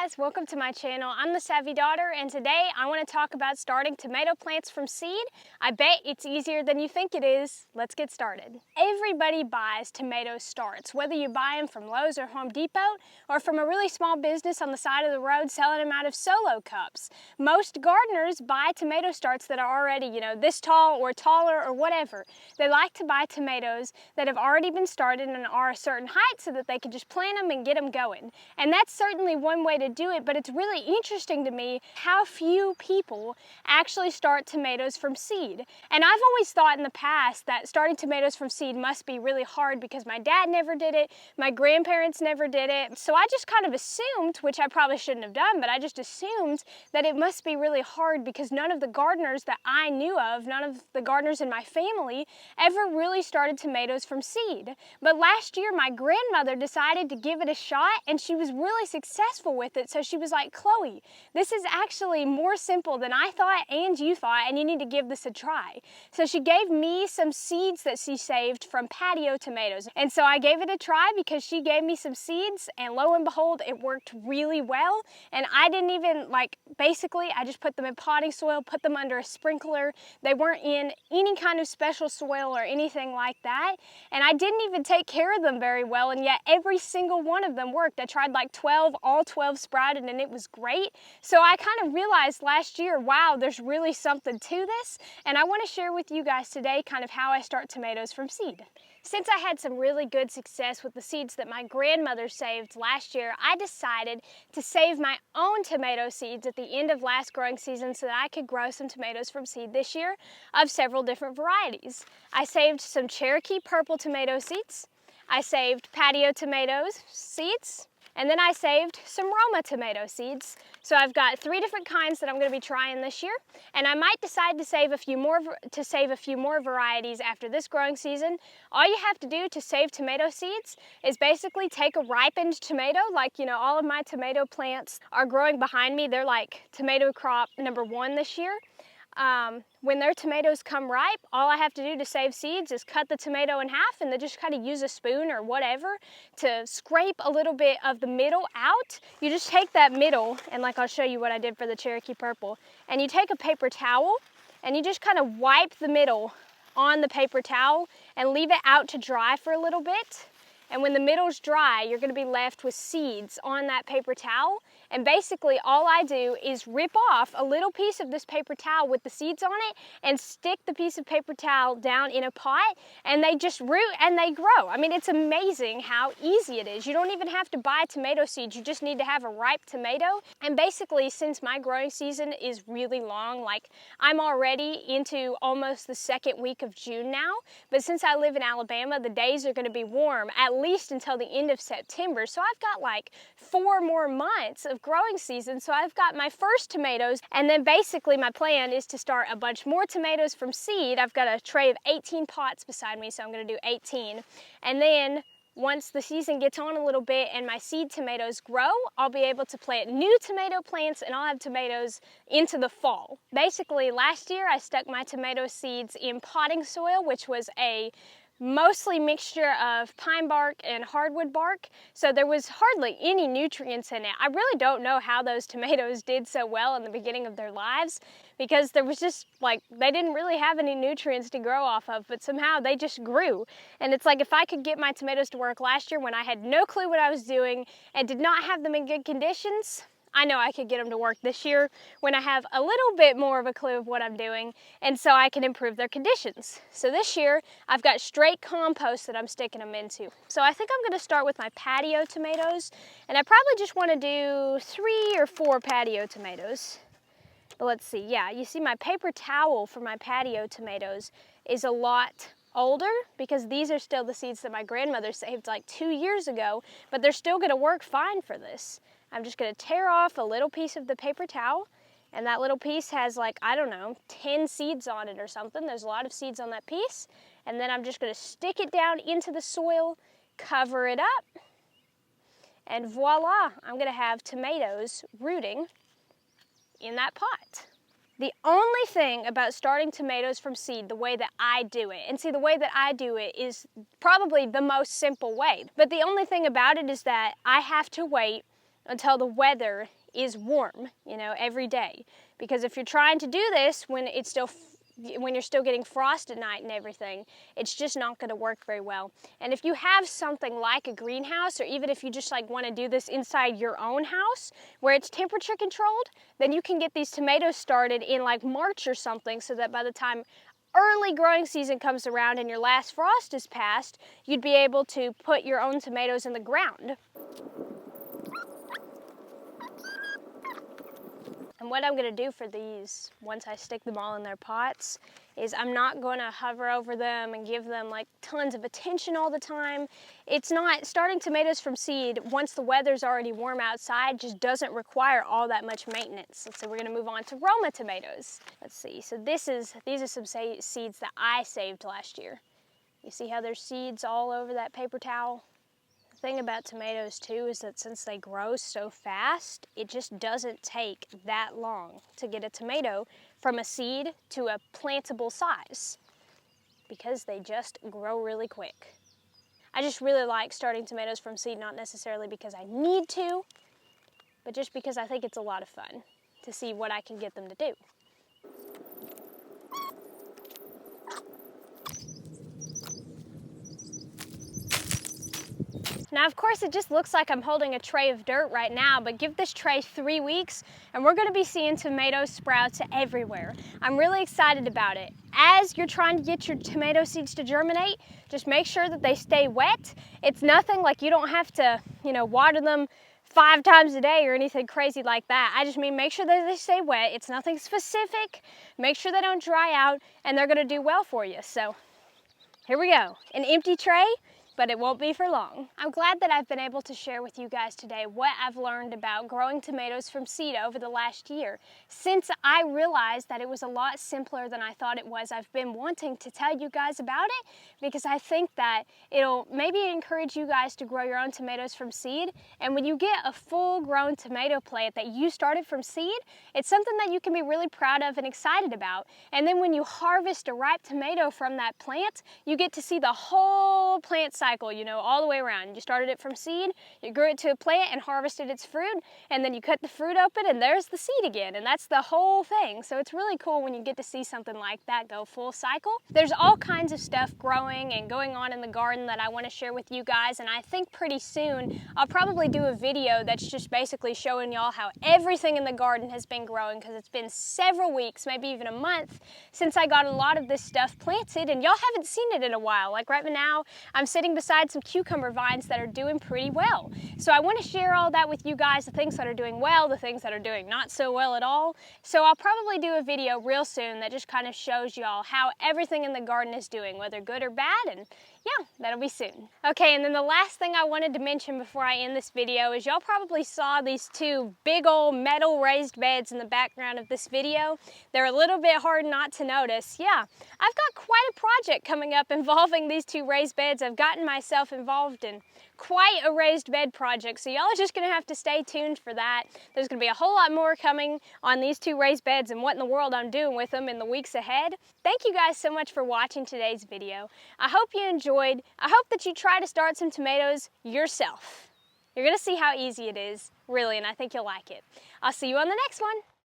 guys, welcome to my channel. I'm the Savvy Daughter, and today I want to talk about starting tomato plants from seed. I bet it's easier than you think it is. Let's get started. Everybody buys tomato starts, whether you buy them from Lowe's or Home Depot or from a really small business on the side of the road selling them out of Solo cups. Most gardeners buy tomato starts that are already, this tall or taller or whatever. They like to buy tomatoes that have already been started and are a certain height so that they can just plant them and get them going. And that's certainly one way to do it, but it's really interesting to me how few people actually start tomatoes from seed. And I've always thought in the past that starting tomatoes from seed must be really hard because my dad never did it, my grandparents never did it. So I just kind of assumed, which I probably shouldn't have done, but I just assumed that it must be really hard because none of the gardeners that I knew of, none of the gardeners in my family ever really started tomatoes from seed. But last year my grandmother decided to give it a shot and she was really successful with it. So she was like, Chloe, this is actually more simple than I thought and you thought, and you need to give this a try. So she gave me some seeds that she saved from patio tomatoes. And so I gave it a try because she gave me some seeds, and lo and behold, it worked really well. And I didn't even basically I just put them in potting soil, put them under a sprinkler. They weren't in any kind of special soil or anything like that. And I didn't even take care of them very well, and yet every single one of them worked. I tried like 12, all 12 sprouted, and it was great. So I kind of realized last year, wow, there's really something to this. And I want to share with you guys today kind of how I start tomatoes from seed. Since I had some really good success with the seeds that my grandmother saved last year, I decided to save my own tomato seeds at the end of last growing season so that I could grow some tomatoes from seed this year of several different varieties. I saved some Cherokee purple tomato seeds, I saved patio tomatoes seeds, and then I saved some Roma tomato seeds. So I've got 3 different kinds that I'm going to be trying this year, and I might decide to save a few more varieties after this growing season. All you have to do to save tomato seeds is basically take a ripened tomato, all of my tomato plants are growing behind me. They're like tomato crop number 1 this year. When their tomatoes come ripe, all I have to do to save seeds is cut the tomato in half and then just kind of use a spoon or whatever to scrape a little bit of the middle out. You just take that middle, and I'll show you what I did for the Cherokee purple, and you take a paper towel and you just kind of wipe the middle on the paper towel and leave it out to dry for a little bit. And when the middle's dry, you're going to be left with seeds on that paper towel. And basically all I do is rip off a little piece of this paper towel with the seeds on it and stick the piece of paper towel down in a pot, and they just root and they grow. I mean, it's amazing how easy it is. You don't even have to buy tomato seeds. You just need to have a ripe tomato. And basically, since my growing season is really long, I'm already into almost the 2nd week of June now, but since I live in Alabama, the days are going to be warm at least until the end of September. So I've got 4 more months of growing season. So I've got my first tomatoes, and then basically my plan is to start a bunch more tomatoes from seed. I've got a tray of 18 pots beside me, so I'm going to do 18. And then once the season gets on a little bit and my seed tomatoes grow, I'll be able to plant new tomato plants, and I'll have tomatoes into the fall. Basically, last year I stuck my tomato seeds in potting soil, which was a mostly mixture of pine bark and hardwood bark, so there was hardly any nutrients in it. I really don't know how those tomatoes did so well in the beginning of their lives, because there was just they didn't really have any nutrients to grow off of, but somehow they just grew. And it's if I could get my tomatoes to work last year when I had no clue what I was doing and did not have them in good conditions, I know I could get them to work this year when I have a little bit more of a clue of what I'm doing, and so I can improve their conditions. So this year, I've got straight compost that I'm sticking them into. So I think I'm going to start with my patio tomatoes, and I probably just want to do 3 or 4 patio tomatoes. But let's see, yeah, you see my paper towel for my patio tomatoes is a lot older because these are still the seeds that my grandmother saved 2 years ago, but they're still going to work fine for this. I'm just going to tear off a little piece of the paper towel, and that little piece has 10 seeds on it or something. There's a lot of seeds on that piece. And then I'm just going to stick it down into the soil, cover it up, and voila, I'm going to have tomatoes rooting in that pot. The only thing about starting tomatoes from seed the way that I do it, and see, the way that I do it is probably the most simple way, but the only thing about it is that I have to wait until the weather is warm, you know, every day. Because if you're trying to do this when you're still getting frost at night and everything, it's just not going to work very well. And if you have something like a greenhouse, or even if you just like want to do this inside your own house where it's temperature controlled, then you can get these tomatoes started in like March or something, so that by the time early growing season comes around and your last frost is passed, you'd be able to put your own tomatoes in the ground. And what I'm going to do for these, once I stick them all in their pots, is I'm not going to hover over them and give them like tons of attention all the time. It's not, starting tomatoes from seed, once the weather's already warm outside, just doesn't require all that much maintenance. So we're going to move on to Roma tomatoes. Let's see, so these are some seeds that I saved last year. You see how there's seeds all over that paper towel? The thing about tomatoes too is that since they grow so fast, it just doesn't take that long to get a tomato from a seed to a plantable size, because they just grow really quick. I just really like starting tomatoes from seed, not necessarily because I need to, but just because I think it's a lot of fun to see what I can get them to do. Now, of course, it just looks like I'm holding a tray of dirt right now, but give this tray 3 weeks and we're going to be seeing tomato sprouts everywhere. I'm really excited about it. As you're trying to get your tomato seeds to germinate, just make sure that they stay wet. It's nothing like you don't have to, water them 5 times a day or anything crazy like that. I just mean make sure that they stay wet. It's nothing specific. Make sure they don't dry out, and they're going to do well for you. So here we go, an empty tray, but it won't be for long. I'm glad that I've been able to share with you guys today what I've learned about growing tomatoes from seed over the last year. Since I realized that it was a lot simpler than I thought it was, I've been wanting to tell you guys about it, because I think that it'll maybe encourage you guys to grow your own tomatoes from seed. And when you get a full-grown tomato plant that you started from seed, it's something that you can be really proud of and excited about. And then when you harvest a ripe tomato from that plant, you get to see the whole plant cycle, all the way around. You started it from seed, you grew it to a plant and harvested its fruit, and then you cut the fruit open and there's the seed again, and that's the whole thing. So it's really cool when you get to see something like that go full cycle. There's all kinds of stuff growing and going on in the garden that I want to share with you guys, and I think pretty soon I'll probably do a video that's just basically showing y'all how everything in the garden has been growing, because it's been several weeks, maybe even a month, since I got a lot of this stuff planted, and y'all haven't seen it in a while. Like right now, I'm sitting beside some cucumber vines that are doing pretty well. So I want to share all that with you guys, the things that are doing well, the things that are doing not so well at all. So I'll probably do a video real soon that just kind of shows y'all how everything in the garden is doing, whether good or bad, and yeah, that'll be soon. Okay, and then the last thing I wanted to mention before I end this video is y'all probably saw these 2 big old metal raised beds in the background of this video. They're a little bit hard not to notice. Yeah, I've got quite a project coming up involving these 2 raised beds. I've gotten myself involved in quite a raised bed project, so y'all are just gonna have to stay tuned for that. There's gonna be a whole lot more coming on these 2 raised beds and what in the world I'm doing with them in the weeks ahead. Thank you guys so much for watching today's video. I hope you enjoyed. I hope that you try to start some tomatoes yourself. You're gonna see how easy it is, really, and I think you'll like it. I'll see you on the next one.